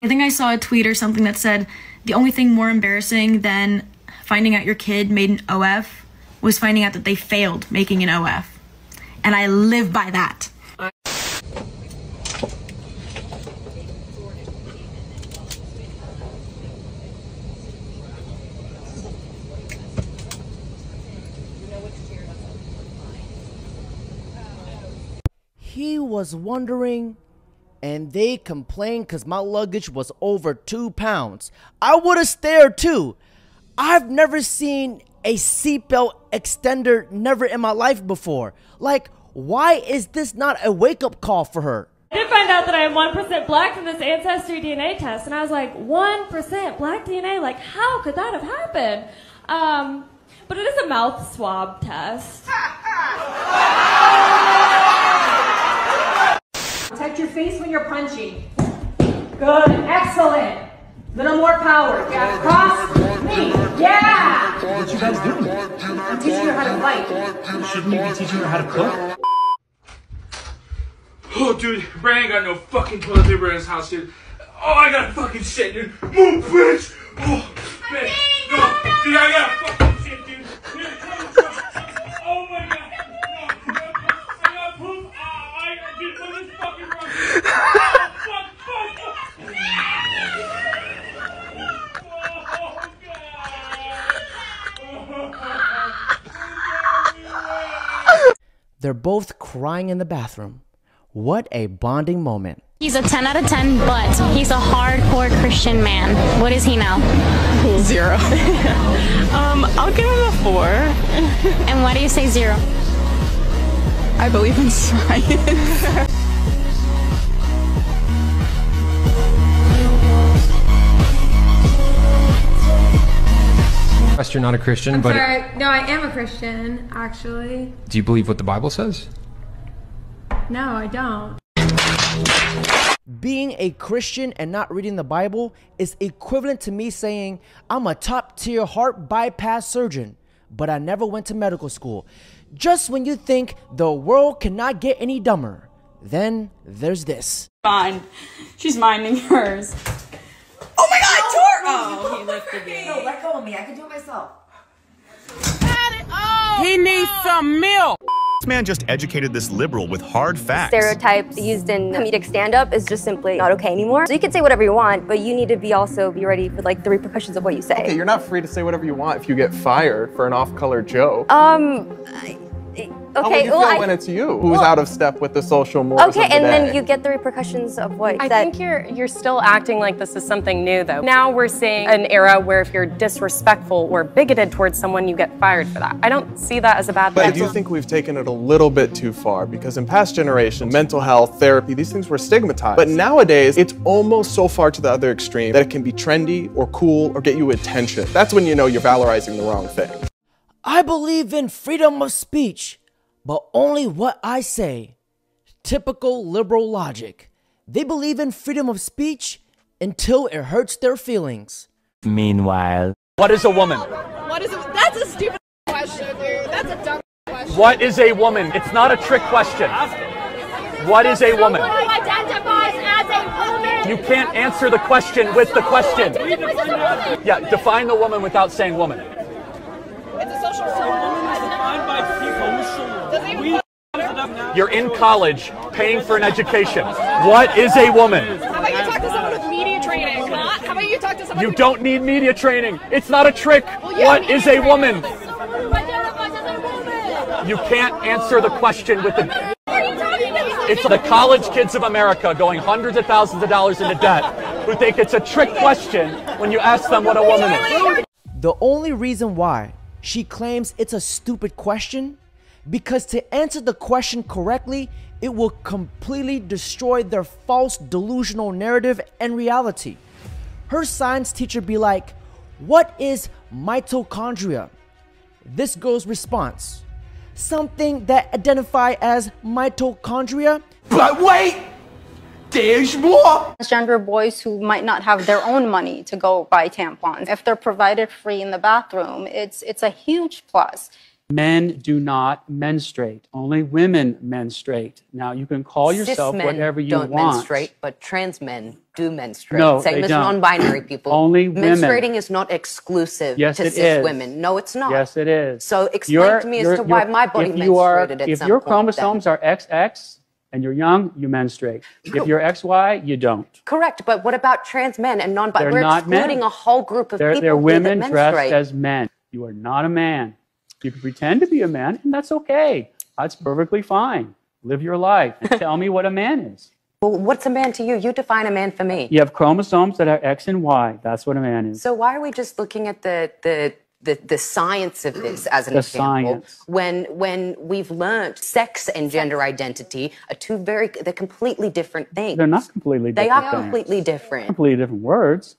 I think I saw a tweet or something that said the only thing more embarrassing than finding out your kid made an OF was finding out that they failed making an OF. And I live by that. He was wondering, and they complained because my luggage was over 2 pounds. I would have stared too. I've never seen a seatbelt extender never in my life before. Like, why is this not a wake-up call for her? I did find out that I am 1% black from this Ancestry DNA test, and I was like, 1% black DNA? Like, how could that have happened? But it is a mouth swab test. Protect your face when you're punching. Good, excellent. Little more power. Yeah, cross me. Yeah. What you guys doing? I'm teaching her how to fight. Shouldn't you be teaching her how to cook? Oh, dude, Brandon got no fucking toilet paper in his house, dude. Oh, I gotta fucking shit, dude. Move, bitch. Oh, bitch. No, dude, I gotta fucking shit, dude. Oh my god. No, I gotta poop. Dude, put this fucking rug. Oh, fuck. They're both crying in the bathroom. What a bonding moment. He's a 10 out of 10, but he's a hardcore Christian man. What is he now? 0. I'll give him a 4. And why do you say 0? I believe in science. You're not a Christian, I'm but sorry. No, I am a Christian, actually. do you believe what the Bible says? No, I don't. Being a Christian and not reading the Bible is equivalent to me saying I'm a top-tier heart bypass surgeon, but I never went to medical school. Just when you think the world cannot get any dumber, then there's this. Fine. She's minding hers. Oh my god, Tor! Oh, he lifted me. No, let go of me. I can do it myself. He needs some milk. This man just educated this liberal with hard facts. Stereotypes used in comedic stand-up is just simply not okay anymore. So you can say whatever you want, but you need to also be ready for like the repercussions of what you say. Okay, you're not free to say whatever you want if you get fired for an off-color joke. Okay, How will you feel when it's you who's out of step with the social mores okay, of the and day? then you get the repercussions of what you I said. think you're still acting like this is something new, though. Now we're seeing an era where if you're disrespectful or bigoted towards someone, you get fired for that. I don't see that as a bad But thing. I do think we've taken it a little bit too far because in past generations, mental health, therapy, these things were stigmatized. But nowadays, it's almost so far to the other extreme that it can be trendy or cool or get you attention. That's when you know you're valorizing the wrong thing. I believe in freedom of speech, but only what I say. Typical liberal logic. They believe in freedom of speech until it hurts their feelings. Meanwhile, what is a woman? What is it? That's a stupid question, dude. That's a dumb question. What is a woman? It's not a trick question. What is a woman? Someone who identifies as a woman. You can't answer the question with the question. Yeah, define the woman without saying woman. It's a social defined by people. You're in college, paying for an education. What is a woman? How about you talk to someone with media training? How about you talk to someone? You don't need media training. It's not a trick. Well, yeah, what is a woman? Someone who identifies as a woman. You can't answer the question with the... What are you talking about? It's the college kids of America going hundreds of thousands of dollars into debt who think it's a trick question when you ask them what a woman is. The only reason why she claims it's a stupid question, because to answer the question correctly, it will completely destroy their false delusional narrative and reality. Her science teacher be like, what is mitochondria? This girl's response, something that identify as mitochondria. But wait! There's more! Transgender boys who might not have their own money to go buy tampons, if they're provided free in the bathroom, it's a huge plus. Men do not menstruate. Only women menstruate. Now, you can call yourself Cis men whatever you don't want. menstruate, but trans men do menstruate. No, Same they as don't. non-binary people. Only women. Menstruating is not exclusive Yes, to it cis is. women. No, it's not. Yes, it is. So explain to me as to why my body if you menstruated at if some your point chromosomes are XX and you're young, you menstruate. If you're XY, you don't. Correct, but what about trans men and non-binary? They're We're not men. excluding a whole group of people They're here women that dressed menstruate. as men. You are not a man. You can pretend to be a man, and that's okay. That's perfectly fine. Live your life and tell me what a man is. Well, what's a man to you? You define a man for me. You have chromosomes that are X and Y. That's what a man is. So why are we just looking at the science of this as an The example science. when we've learned sex and gender identity are they're completely different things. They're not completely They different are things. completely different. Completely different words.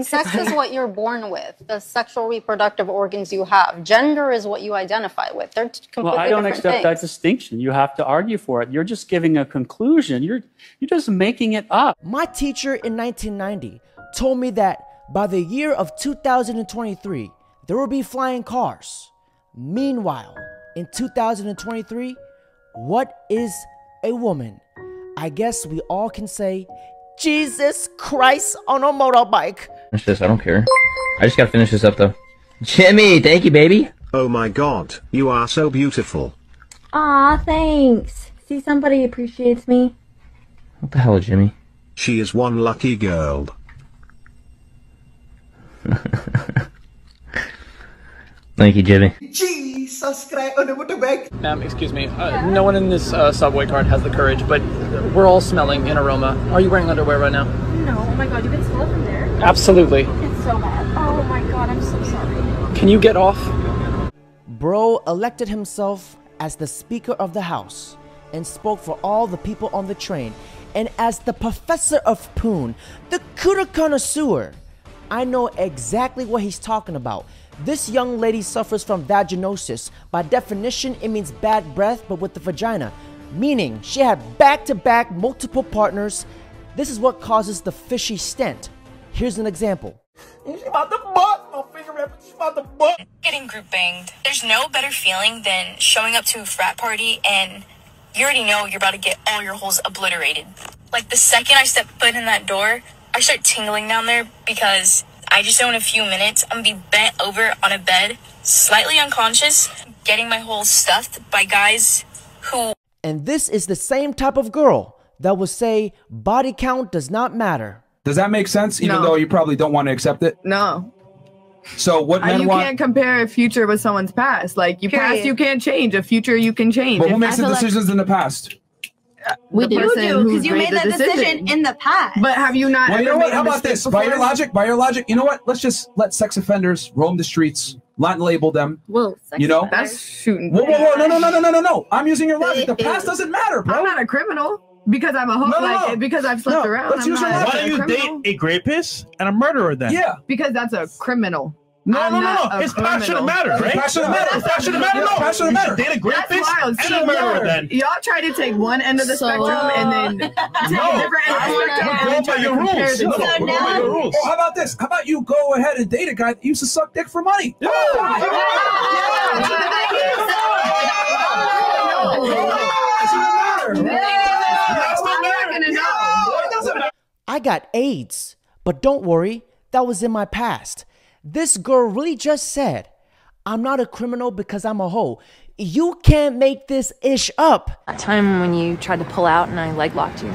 Sex is what you're born with, the sexual reproductive organs you have. Gender is what you identify with. They're completely Well, I don't different accept that things. distinction. You have to argue for it. You're just giving a conclusion. You're just making it up. My teacher in 1990 told me that by the year of 2023, there will be flying cars. Meanwhile, in 2023, what is a woman? I guess we all can say, Jesus Christ on a motorbike. Finish this. I don't care. I just gotta finish this up though. Jimmy, thank you, baby. Oh my god, you are so beautiful. Aw, thanks. See, somebody appreciates me. What the hell, Jimmy? She is one lucky girl. Thank you, Jimmy. Jesus Christ on the motorbike. Ma'am, excuse me. No one in this subway card has the courage, but we're all smelling an aroma. Are you wearing underwear right now? No, oh my god, you can smell it from there? Absolutely. It's so bad. Oh my god, I'm so sorry. Can you get off? Bro elected himself as the Speaker of the House and spoke for all the people on the train. And as the professor of Poon, the cooter connoisseur, I know exactly what he's talking about. This young lady suffers from vaginosis. By definition, it means bad breath, but with the vagina. Meaning, she had back-to-back multiple partners. This is what causes the fishy stent. Here's an example. She's about to bust my finger rep. She's about to bust. Getting group banged. There's no better feeling than showing up to a frat party and you already know you're about to get all your holes obliterated. Like the second I step foot in that door, I start tingling down there because I just know in a few minutes I'm gonna be bent over on a bed, slightly unconscious, getting my holes stuffed by guys who... And this is the same type of girl that will say body count does not matter. Does that make sense? Even though you probably don't want to accept it? No. So what men You want... can't compare a future with someone's past. Like, you past Period. you can't change. A future you can change. But who If makes I the feel like- decisions in the past? We The do, person because who's you made the that decision in the past. But have you not Well, you ever know what? made How a about mistake this? By your before? logic, you know what? Let's just let sex offenders roam the streets, not label them. Well, you know? That's shooting. Whoa, whoa, whoa, no. I'm using your logic. The past doesn't matter, bro. I'm not a criminal because I'm a hoe. Because I've slept around. Let's use your logic. Why do you date a rapist and a murderer then? Yeah. Because that's a criminal. No. not a His past shouldn't criminal. matter, right? His past shouldn't matter. His past shouldn't matter. No, No, past shouldn't you matter. should date a That's rapist wild. and See, a murderer y'all- then. Y'all try to take one end of the spectrum and then take a different end of the spectrum and then try to compare the two. Oh, how about this? How about you go ahead and date a guy that used to suck dick for money? I got AIDS, but don't worry, that was in my past. This girl really just said, I'm not a criminal because I'm a hoe. You can't make this ish up. That time when you tried to pull out and I leg locked you.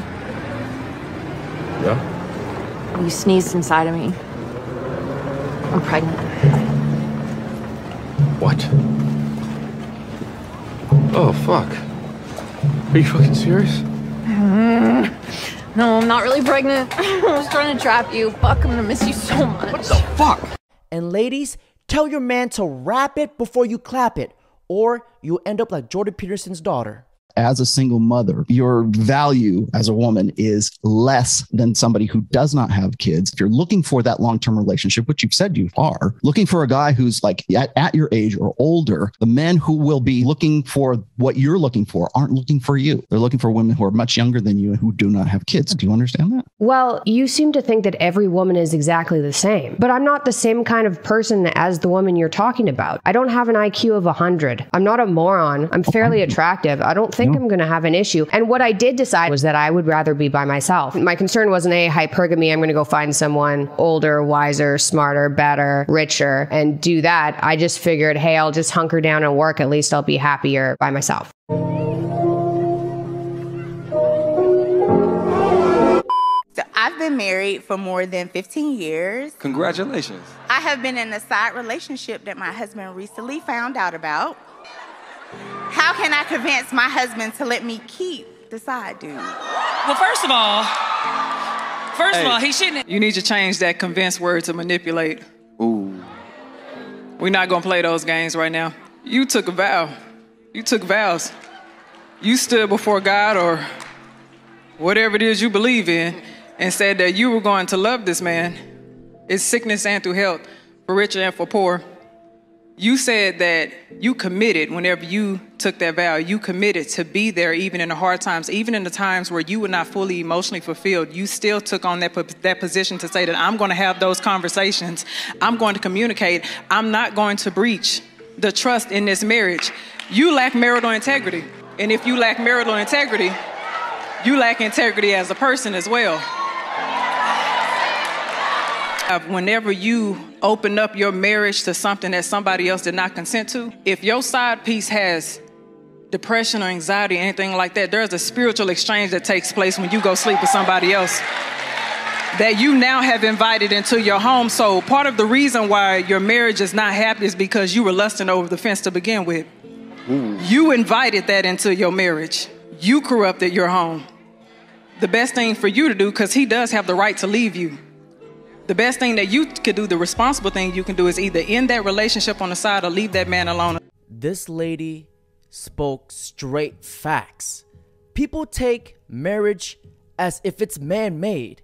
Yeah? You sneezed inside of me. I'm pregnant. What? Oh, fuck. Are you fucking serious? No, I'm not really pregnant. I was trying to trap you. Fuck, I'm gonna miss you so much. What the fuck? And ladies, tell your man to rap it before you clap it, or you'll end up like Jordan Peterson's daughter. as a single mother, your value as a woman is less than somebody who does not have kids. If you're looking for that long-term relationship, which you've said you are, looking for a guy who's like at your age or older, the men who will be looking for what you're looking for aren't looking for you. They're looking for women who are much younger than you and who do not have kids. Do you understand that? Well, you seem to think that every woman is exactly the same, but I'm not the same kind of person as the woman you're talking about. I don't have an IQ of 100. I'm not a moron. I'm fairly attractive. I don't think I'm going to have an issue. And what I did decide was that I would rather be by myself. My concern wasn't hypergamy. I'm going to go find someone older, wiser, smarter, better, richer, and do that. I just figured, hey, I'll just hunker down and work. At least I'll be happier by myself. So I've been married for more than 15 years. Congratulations. I have been in a side relationship that my husband recently found out about. How can I convince my husband to let me keep the side dude? Well, first of all, he shouldn't. You need to change that convince word to manipulate. Ooh. We're not gonna play those games right now. You took a vow. You took vows. You stood before God or whatever it is you believe in and said that you were going to love this man in sickness and through health, for rich and for poor. You said that you committed whenever you took that vow. You committed to be there even in the hard times, even in the times where you were not fully emotionally fulfilled. You still took on that position to say that I'm going to have those conversations. I'm going to communicate. I'm not going to breach the trust in this marriage. You lack marital integrity. And if you lack marital integrity, you lack integrity as a person as well. Whenever you open up your marriage to something that somebody else did not consent to, if your side piece has depression or anxiety or anything like that, there's a spiritual exchange that takes place when you go sleep with somebody else that you now have invited into your home. So part of the reason why your marriage is not happy is because you were lusting over the fence to begin with. Ooh. You invited that into your marriage. You corrupted your home. The best thing for you to do, because he does have the right to leave you, the best thing that you could do, the responsible thing you can do, is either end that relationship on the side or leave that man alone. This lady spoke straight facts. People take marriage as if it's man-made.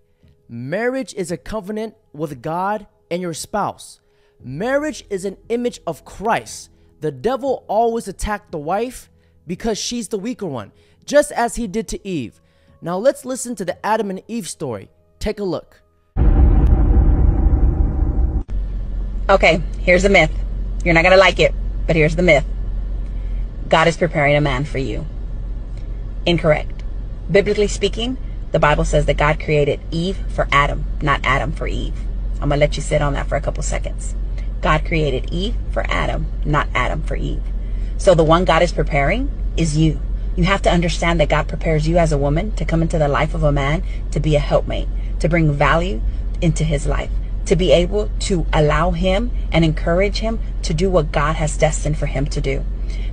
Marriage is a covenant with God and your spouse. Marriage is an image of Christ. The devil always attacked the wife because she's the weaker one, just as he did to Eve. Now let's listen to the Adam and Eve story. Take a look. Okay, here's the myth. You're not going to like it, but here's the myth. God is preparing a man for you. Incorrect. Biblically speaking, the Bible says that God created Eve for Adam, not Adam for Eve. I'm going to let you sit on that for a couple seconds. God created Eve for Adam, not Adam for Eve. So the one God is preparing is you. You have to understand that God prepares you as a woman to come into the life of a man, to be a helpmate, to bring value into his life, to be able to allow him and encourage him to do what God has destined for him to do.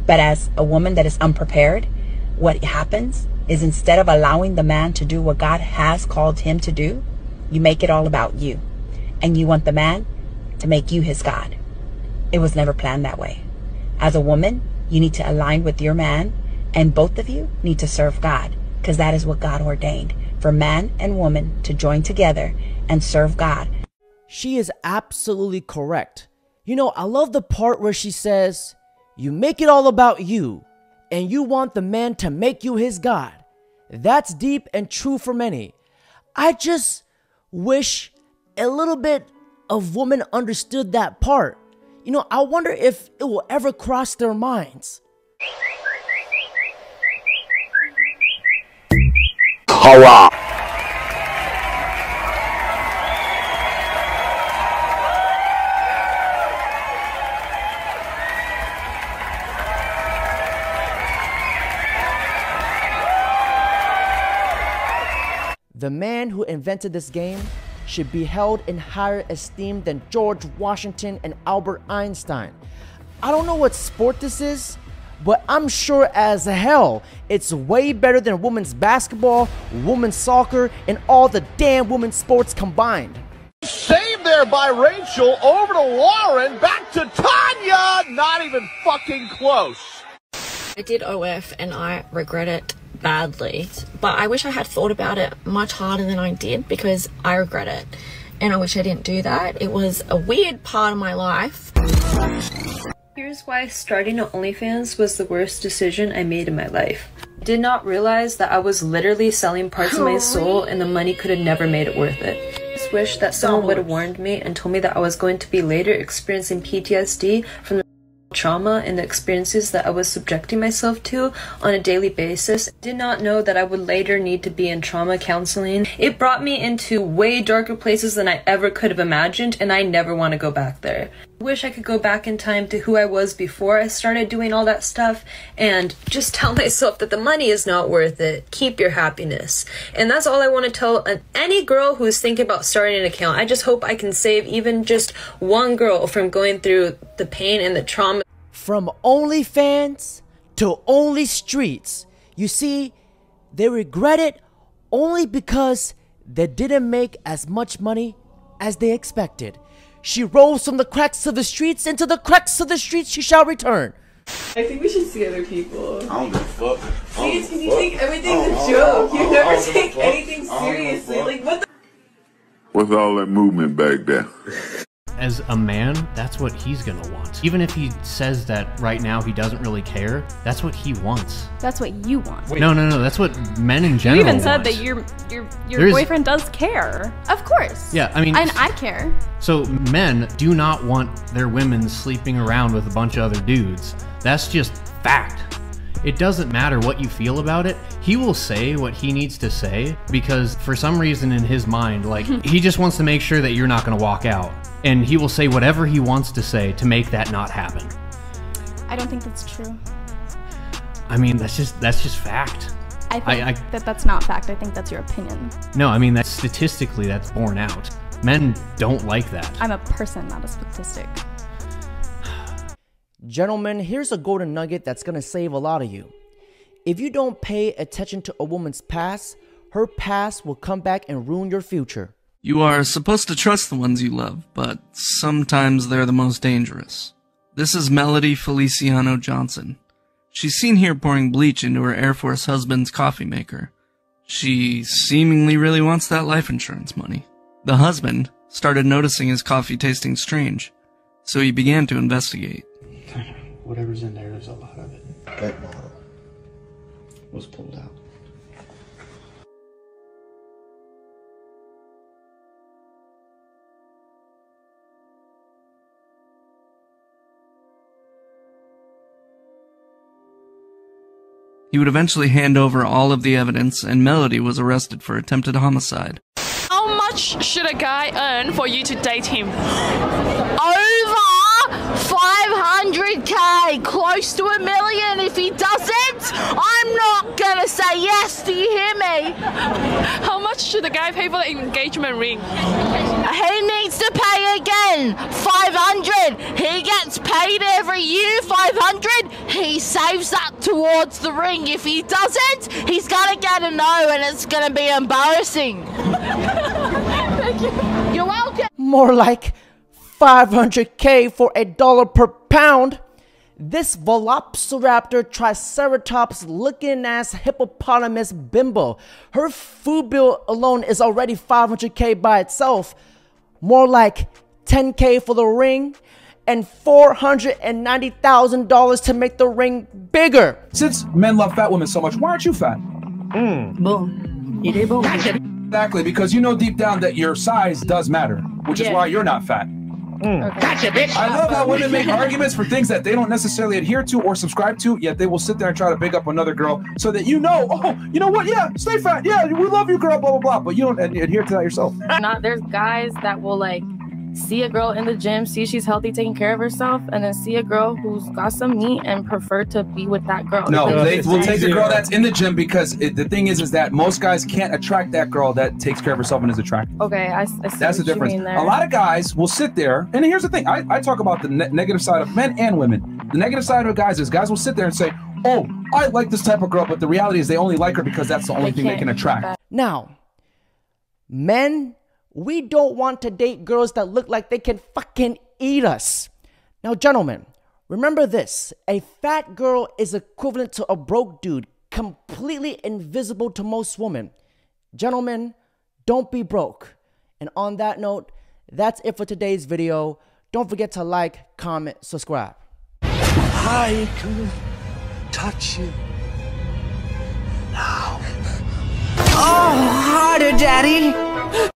But as a woman that is unprepared, what happens is instead of allowing the man to do what God has called him to do, you make it all about you. And you want the man to make you his God. It was never planned that way. As a woman, you need to align with your man, and both of you need to serve God, because that is what God ordained, for man and woman to join together and serve God. She is absolutely correct. You know, I love the part where she says, you make it all about you, and you want the man to make you his God. That's deep and true for many. I just wish a little bit of women understood that part. You know, I wonder if it will ever cross their minds. Hurrah! The man who invented this game should be held in higher esteem than George Washington and Albert Einstein. I don't know what sport this is, but I'm sure as hell it's way better than women's basketball, women's soccer, and all the damn women's sports combined. Saved there by Rachel, over to Lauren, back to Tanya, not even fucking close. I did OF and I regret it badly, but I wish I had thought about it much harder than I did because I regret it and I wish I didn't do that. It was a weird part of my life. Here's why starting an OnlyFans was the worst decision I made in my life. I did not realize that I was literally selling parts of my soul and the money could have never made it worth it. I just wish that someone would have warned me and told me that I was going to be later experiencing PTSD from the trauma and the experiences that I was subjecting myself to on a daily basis. I did not know that I would later need to be in trauma counseling. It brought me into way darker places than I ever could have imagined, and I never want to go back there. I wish I could go back in time to who I was before I started doing all that stuff and just tell myself that the money is not worth it. Keep your happiness. And that's all I want to tell any girl who's thinking about starting an account. I just hope I can save even just one girl from going through the pain and the trauma. From OnlyFans to Only Streets. You see, they regret it only because they didn't make as much money as they expected. She rose from the cracks of the streets, into the cracks of the streets she shall return. I think we should see other people. I don't give a fuck. See, it's because you think everything's a joke. You never take anything seriously. Like, what the? What's all that movement back there? As a man, that's what he's gonna want. Even if he says that right now he doesn't really care, that's what he wants. That's what you want. No, that's what men in general You even said want. that your boyfriend does care. Of course. Yeah, I mean... And I care. So men do not want their women sleeping around with a bunch of other dudes. That's just fact. It doesn't matter what you feel about it. He will say what he needs to say because for some reason in his mind, like, he just wants to make sure that you're not gonna walk out. And he will say whatever he wants to say to make that not happen. I don't think that's true. I mean, that's just fact. I think that's not fact. I think that's your opinion. No, I mean, that's statistically, that's borne out. Men don't like that. I'm a person, not a statistic. Gentlemen, here's a golden nugget that's gonna save a lot of you. If you don't pay attention to a woman's past, her past will come back and ruin your future. You are supposed to trust the ones you love, but sometimes they're the most dangerous. This is Melody Feliciano Johnson. She's seen here pouring bleach into her Air Force husband's coffee maker. She seemingly really wants that life insurance money. The husband started noticing his coffee tasting strange, so he began to investigate. Whatever's in there's a lot of it. That bottle was pulled out. He would eventually hand over all of the evidence, and Melody was arrested for attempted homicide. How much should a guy earn for you to date him? Over 500K, close to $1 million. If he doesn't, I'm not gonna say yes. Do you hear me? How much should the guy pay for the engagement ring? He needs to pay again. 500. He gets paid every year. 500. He saves that towards the ring. If he doesn't, he's gonna get a no, and it's gonna be embarrassing. Thank you. You're welcome. More like 500K for $1 per pound. This Velociraptor Triceratops looking ass hippopotamus bimbo. Her food bill alone is already 500K by itself. More like 10K for the ring and $490,000 to make the ring bigger. Since men love fat women so much, why aren't you fat? Boom. Exactly, because you know deep down that your size does matter, which is why you're not fat. Gotcha, bitch. I love how women make arguments for things that they don't necessarily adhere to or subscribe to, yet they will sit there and try to big up another girl so that you know, oh, you know what? Yeah, stay fat. Yeah, we love you, girl, blah, blah, blah. But you don't adhere to that yourself. There's guys that will like see a girl in the gym, see she's healthy, taking care of herself, and then see a girl who's got some meat and prefer to be with that girl. No, they will take the girl that's in the gym because the thing is that most guys can't attract that girl that takes care of herself and is attractive. Okay, I see that's the difference. A lot of guys will sit there, and here's the thing. I talk about the negative side of men and women. The negative side of guys is guys will sit there and say, oh, I like this type of girl, but the reality is they only like her because that's the only thing they can attract. Now, men, we don't want to date girls that look like they can fucking eat us. Now, gentlemen, Remember this, a fat girl is equivalent to a broke dude, completely invisible to most women. Gentlemen, don't be broke. And on that note, that's it for today's video. Don't forget to like, comment, subscribe. I can touch you now. Oh, harder, Daddy.